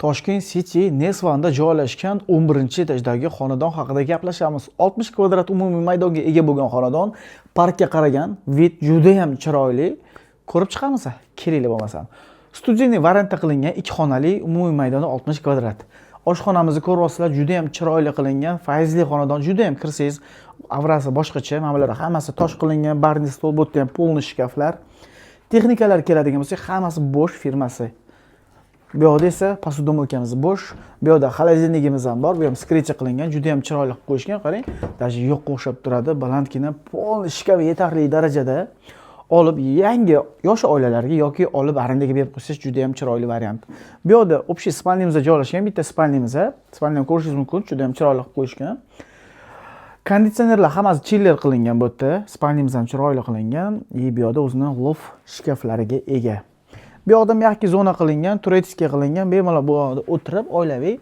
Toshkent City Nesvanda joylashgan 11-etajdagi xonadon haqida gaplashamiz. 60 kvadrat umumiy maydonga ega bo'lgan xonadon, parkka qaragan, vid juda ham chiroyli. Ko'rib chiqamiz, kerakli bo'lmasam. Studiyani variantda qilingan 2 xonali, umumiy maydoni 60 kvadrat. Oshxonamizni ko'ryapsizlar, juda ham chiroyli qilingan, fayzli xonadon, juda ham kirsangiz, avrasi boshqacha, mana bular hammasi tosh qilingan, barniz stol, bu yerda ham polniy shkaflar. Texnikalar keladigan bo'lsa, hammasi Bosch firmasi. Bu yoqda esa posudamolkamiz bo'sh, bu yoqda xolodilnigimiz ham bor, bu ham skretcha qilingan, juda ham chiroyli qilib qo'yishgan, qarang. Даже yo'qqa o'xshab turadi, balandgina, polniy shkaf yetarli darajada olib yangi yosh oilalarga yoki olib arendaga berib qo'ysangiz juda ham chiroyli variant. Bu yoqda общий spalnimiz joylashgan, bitta spalnimiz, spalnini ko'rishingiz mumkin, juda ham chiroyli qilib qo'yishgan. Konditsionerlar hammasi chiller qilingan bu yerda, spalnimiz ham chiroyli qilingan, bu yoqda o'zining loft shkaflariga ega. Bu yoqda mягкий zona qilingan, turetskiy qilingan, bemalol bu yoqda o'tirib oilaviy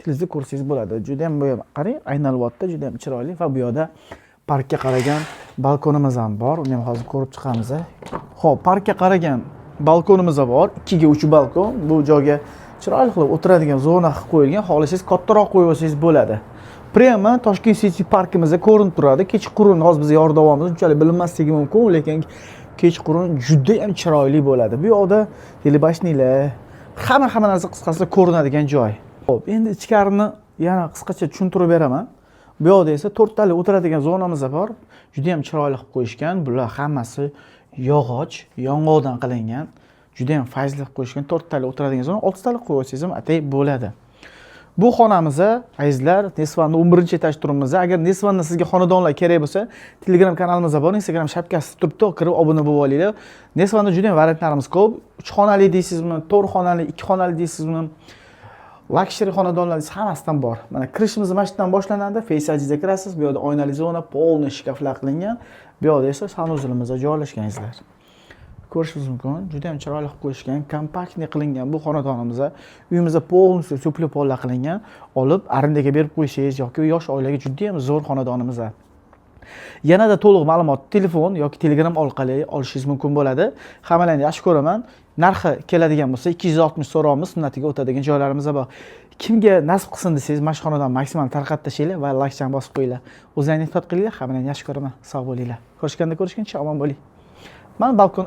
televizor ko'rsangiz bo'ladi. Juda ham bu ham qarang, aynalyapti, juda ham chiroyli va bu yoqda parkka qaragan balkonimiz ham bor. Uni ham hozir ko'rib chiqamiz. Xo'p, parkka qaragan balkonimiz ham bor. 2 ga 3 balkon. Bu joyga chiroyli qilib o'tiradigan zona qilib qo'yilgan. Xohlasangiz kattaroq qo'yib olsangiz bo'ladi. Prema Toshkent City parkimizda ko'rinib turadi. Kechqurun hozir biz yordamimiz unchalik bilinmasligi mumkin, lekin kechqurun juda ham chiroyli bo'ladi. Bu yoqda telebashniklar, hamma narsa qisqasi ko'rinadigan joy. Xo'p, endi ichkarini yana qisqacha tushuntirib beraman. Bu yoqda esa 4 tali o'tiradigan zonamiz bor. Juda ham chiroyli qilib qo'yishgan. Bular hammasi yog'och, yong'oqdan qilingan. Juda ham fayzli qilib qo'yishgan. 4 tali o'tiradigan zona, 6 tali qo'yib olsangiz ham atay bo'ladi. Bu xonamizda azizlar, Nesvanda 11-etaj turibmiz. Agar Nesvanda sizga xonadonlar kerak bo'lsa, Telegram kanalimizda bor, Instagram shapkasi turibdi, kirib obuna bo'lib olinglar. Nesvanda juda ham variantlarimiz ko'p. 3 xonali deysizmi, 4 xonali, 2 xonali deysizmi, luxury xonadonlar hammasidan bor. Mana kirishimiz mana shundan boshlanadi. Face ID'ga kirasiz. Bu yerda oynali zona, polniy shkaflar qilingan. Bu yerda esa sanuzelimizda joylashgan azizlar. Ko'rishingiz mumkin. Juda ham chiroyli qilib qo'yishgan, kompaktni qilingan bu xonadonimizda. Uyimizda polniy supli pollar qilingan, olib arendaga berib qo'ysangiz yoki yosh oilaga juda ham zo'r xonadonimiz. Yanada to'liq ma'lumot telefon yoki Telegram orqali olishingiz mumkin bo'ladi. Hammalarni yaxshi ko'raman. Narxi keladigan bo'lsa 260 so'rovimiz sunnatiga o'tadigan joylarimiz bor. Kimga nasib qilsin desangiz, mana shu xonadonni maksimal tarqatib tashlaylar va like-chani bosib qo'yinglar. O'zingizni ehtiyot qilinglar. Hammalarni yaxshi ko'raman. Sog' bo'linglar. Ko'rishganda ko'rishguncha omon bo'ling. Mana balkon